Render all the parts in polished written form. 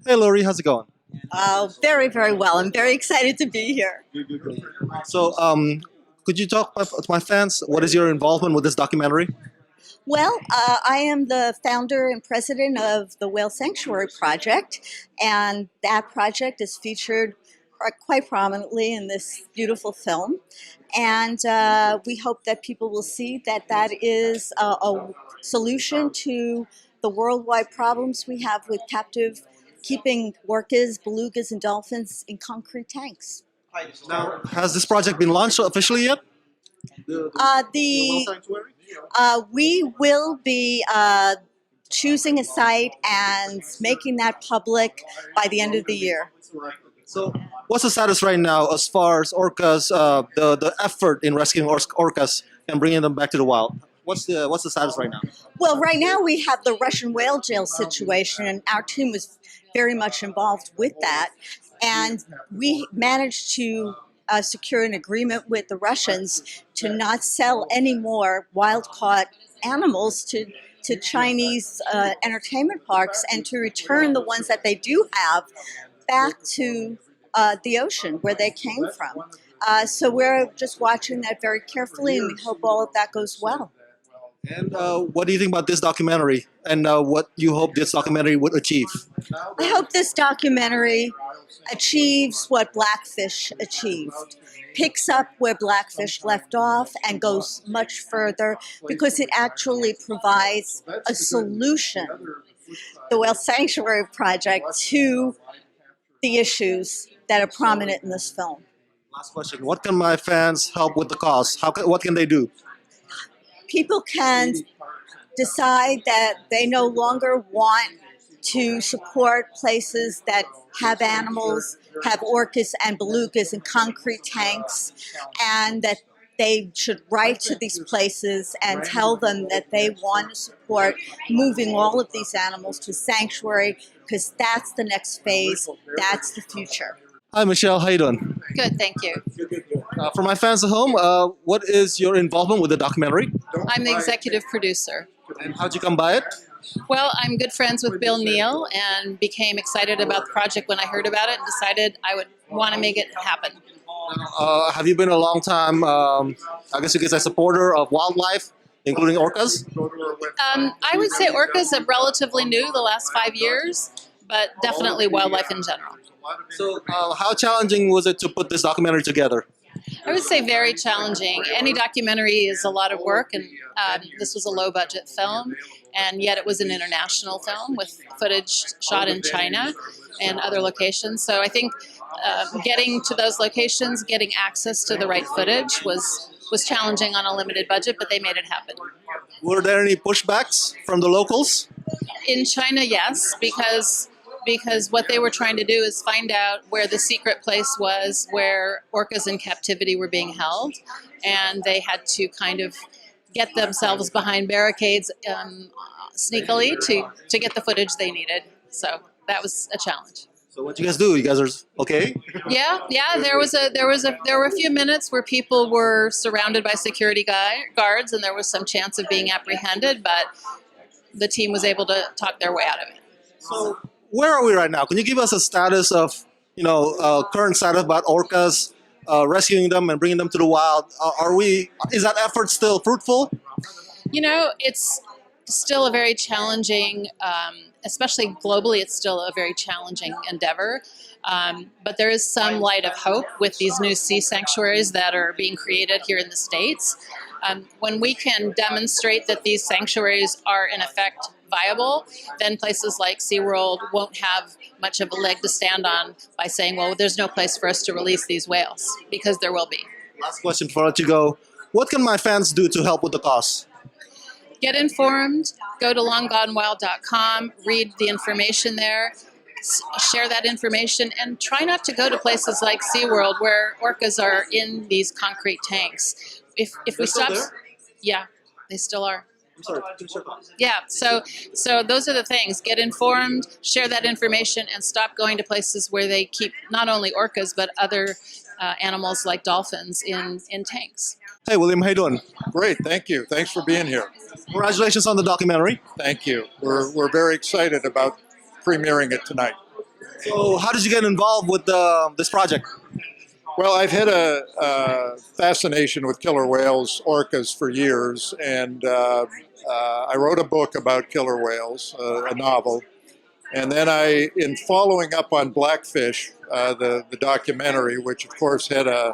Hey Lori, how's it going? Very, very well. I'm very excited to be here. So, could you talk to my fans? What is your involvement with this documentary? Well, I am the founder and president of the Whale Sanctuary Project, and that project is featured quite prominently in this beautiful film. And we hope that people will see that that is a solution to the worldwide problems we have with captive keeping orcas, belugas, and dolphins in concrete tanks. Now, has this project been launched officially yet? The We will be choosing a site and making that public by the end of the year. So, what's the status right now as far as orcas, the effort in rescuing orcas and bringing them back to the wild? What's the status right now? Well, right now we have the Russian whale jail situation, and our team was very much involved with that. And we managed to secure an agreement with the Russians to not sell any more wild caught animals to Chinese entertainment parks and to return the ones that they do have back to the ocean where they came from. So we're just watching that very carefully, and we hope all of that goes well. And what do you think about this documentary? And what you hope this documentary would achieve? I hope this documentary achieves what Blackfish achieved, picks up where Blackfish left off and goes much further because it actually provides a solution, the Whale Sanctuary Project, to the issues that are prominent in this film. Last question: what can my fans help with the cause? What can they do? People can decide that they no longer want to support places that have animals, have orcas and belugas in concrete tanks, and that they should write to these places and tell them that they want to support moving all of these animals to sanctuary because that's the next phase, that's the future. Hi, Michelle. How you doing? Good, thank you. For my fans at home, what is your involvement with the documentary? I'm the executive producer. And how'd you come by it? Well, I'm good friends with Neal and became excited about the project when I heard about it and decided I would want to make it happen. Have you been a long time, I guess you could say, supporter of wildlife, including orcas? I would say orcas are relatively new, the last 5 years, but definitely wildlife in general. So, how challenging was it to put this documentary together? I would say very challenging. Any documentary is a lot of work, and this was a low-budget film, and yet it was an international film with footage shot in China and other locations. So I think getting to those locations, getting access to the right footage was challenging on a limited budget, but they made it happen. Were there any pushbacks from the locals? In China, yes, because what they were trying to do is find out where the secret place was where orcas in captivity were being held, and they had to kind of get themselves behind barricades sneakily to get the footage they needed. So that was a challenge. So what you guys do? You guys are okay? Yeah. There were a few minutes where people were surrounded by security guards, and there was some chance of being apprehended, but the team was able to talk their way out of it. So where are we right now? Can you give us a status of, current status about orcas, rescuing them and bringing them to the wild? Is that effort still fruitful? It's still a very challenging, especially globally, it's still a very challenging endeavor. But there is some light of hope with these new sea sanctuaries that are being created here in the States. When we can demonstrate that these sanctuaries are in effect viable, then places like SeaWorld won't have much of a leg to stand on by saying, well, there's no place for us to release these whales, because there will be. Last question before I let you go. What can my fans do to help with the cause? Get informed, go to longgonewild.com, read the information there, share that information, and try not to go to places like SeaWorld where orcas are in these concrete tanks. If we stop, yeah, they still are. I'm sorry. Yeah, so those are the things. Get informed, share that information, and stop going to places where they keep not only orcas but other animals like dolphins in tanks. Hey, William, how you doing? Great, thank you. Thanks for being here. Congratulations on the documentary. Thank you. We're very excited about premiering it tonight. So how did you get involved with this project? Well, I've had a fascination with killer whales, orcas, for years, and I wrote a book about killer whales, a novel. And then in following up on Blackfish, the documentary, which of course had a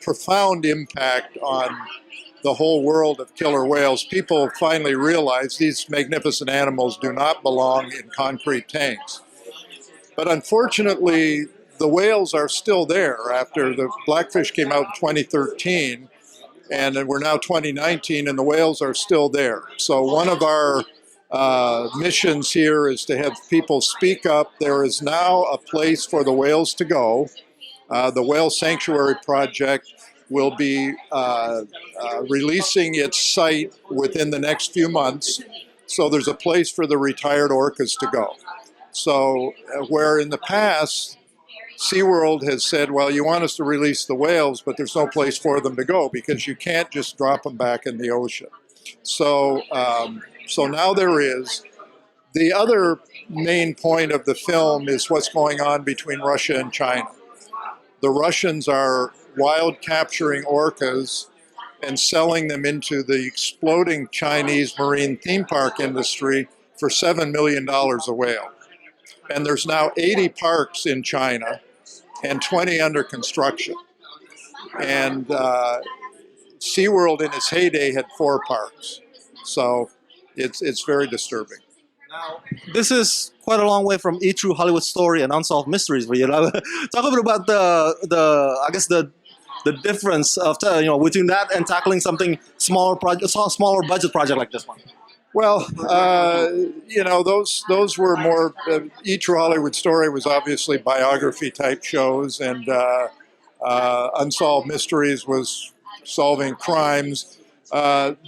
profound impact on the whole world of killer whales, people finally realized these magnificent animals do not belong in concrete tanks. But unfortunately, the whales are still there after the Blackfish came out in 2013, and we're now 2019, and the whales are still there. So one of our missions here is to have people speak up. There is now a place for the whales to go. The Whale Sanctuary Project will be releasing its site within the next few months. So there's a place for the retired orcas to go. So where in the past, SeaWorld has said, well, you want us to release the whales, but there's no place for them to go because you can't just drop them back in the ocean. So, so now there is. The other main point of the film is what's going on between Russia and China. The Russians are wild capturing orcas and selling them into the exploding Chinese marine theme park industry for $7 million a whale. And there's now 80 parks in China and 20 under construction. And SeaWorld in its heyday had 4 parks. So it's very disturbing. Now, this is quite a long way from E! True Hollywood Story and Unsolved Mysteries. But talk a bit about the difference of between that and tackling something smaller budget project like this one. Well, those were more. E! True Hollywood Story was obviously biography type shows, and Unsolved Mysteries was solving crimes. And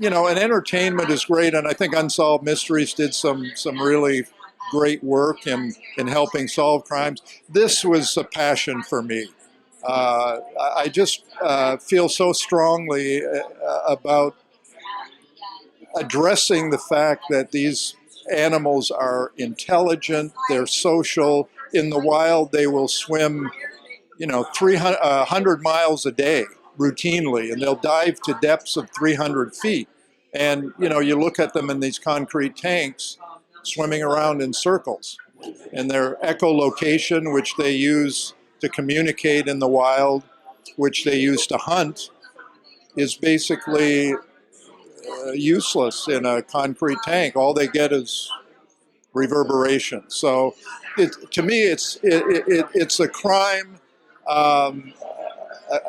entertainment is great, and I think Unsolved Mysteries did some really great work in helping solve crimes. This was a passion for me. I just feel so strongly about addressing the fact that these animals are intelligent, they're social. In the wild, they will swim, 100 miles a day routinely, and they'll dive to depths of 300 feet. And, you look at them in these concrete tanks swimming around in circles. And their echolocation, which they use to communicate in the wild, which they use to hunt, is basically useless in a concrete tank. All they get is reverberation. So to me, it's a crime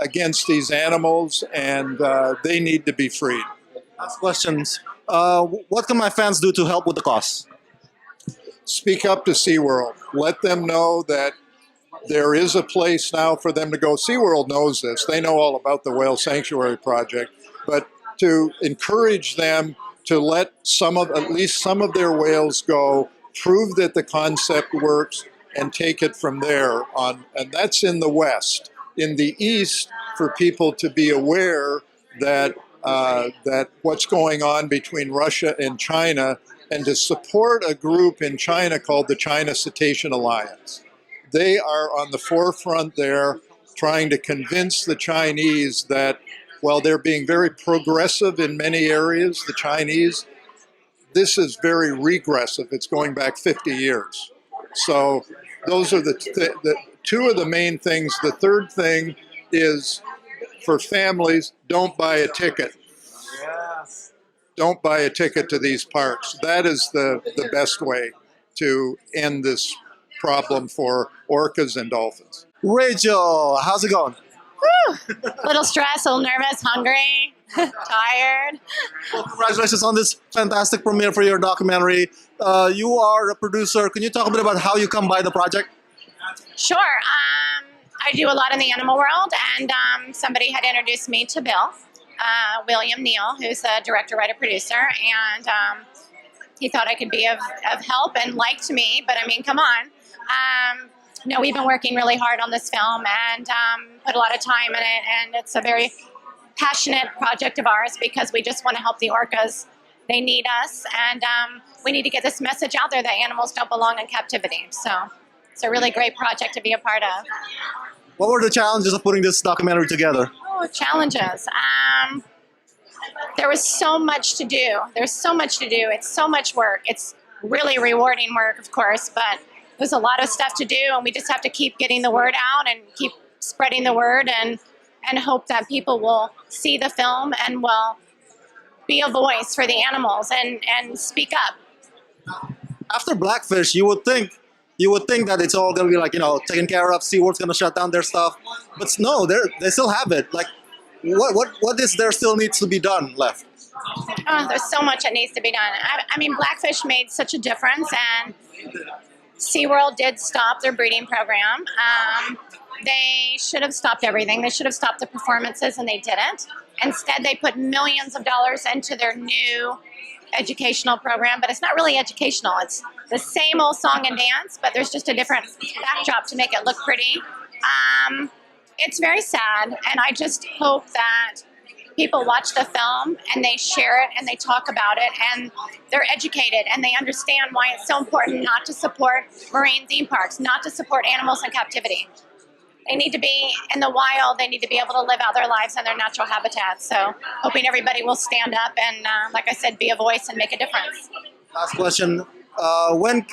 against these animals, and they need to be freed. Last questions. What can my fans do to help with the costs? Speak up to SeaWorld. Let them know that there is a place now for them to go. SeaWorld knows this. They know all about the Whale Sanctuary Project, but to encourage them to let at least some of their whales go, prove that the concept works, and take it from there on. And that's in the West. In the East, for people to be aware that what's going on between Russia and China, and to support a group in China called the China Cetacean Alliance. They are on the forefront there, trying to convince the Chinese that while they're being very progressive in many areas, the Chinese, this is very regressive. It's going back 50 years. So those are the two of the main things. The third thing is for families, don't buy a ticket. Yes. Don't buy a ticket to these parks. That is the best way to end this problem for orcas and dolphins. Rachel, how's it going? Little stressed, a little nervous, hungry, tired. Well, congratulations on this fantastic premiere for your documentary. You are a producer. Can you talk a bit about how you come by the project? Sure. I do a lot in the animal world, and somebody had introduced me to Bill, William Neal, who's a director, writer, producer, and he thought I could be of help and liked me, but I mean, come on. No, we've been working really hard on this film and put a lot of time in it, and it's a very passionate project of ours because we just want to help the orcas. They need us, and we need to get this message out there that animals don't belong in captivity. So it's a really great project to be a part of. What were the challenges of putting this documentary together? Oh, challenges. There was so much to do. There's so much to do. It's so much work. It's really rewarding work, of course, but there's a lot of stuff to do, and we just have to keep getting the word out and keep spreading the word, and hope that people will see the film and will be a voice for the animals and speak up. After Blackfish, you would think that it's all gonna be like, taken care of. SeaWorld's gonna shut down their stuff, but no, they still have it. Like, what is there still needs to be done left? Oh, there's so much that needs to be done. I mean, Blackfish made such a difference, and SeaWorld did stop their breeding program. They should have stopped everything. They should have stopped the performances, and they didn't. Instead, they put millions of dollars into their new educational program, but it's not really educational. It's the same old song and dance, but there's just a different backdrop to make it look pretty. It's very sad, and I just hope that people watch the film and they share it and they talk about it and they're educated and they understand why it's so important not to support marine theme parks, not to support animals in captivity. They need to be in the wild. They need to be able to live out their lives in their natural habitat. So hoping everybody will stand up and, like I said, be a voice and make a difference. Last question: when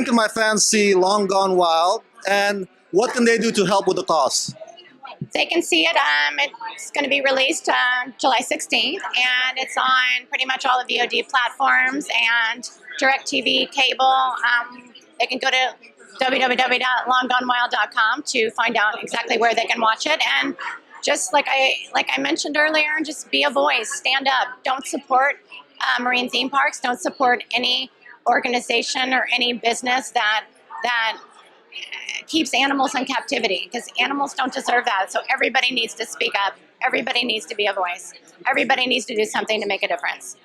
can my fans see Long Gone Wild, and what can they do to help with the cause? They can see it. It's going to be released July 16th, and it's on pretty much all the VOD platforms and DirecTV cable. They can go to www.longgonewild.com to find out exactly where they can watch it. And just like I mentioned earlier, just be a voice, stand up. Don't support marine theme parks. Don't support any organization or any business that keeps animals in captivity, because animals don't deserve that. So everybody needs to speak up. Everybody needs to be a voice. Everybody needs to do something to make a difference.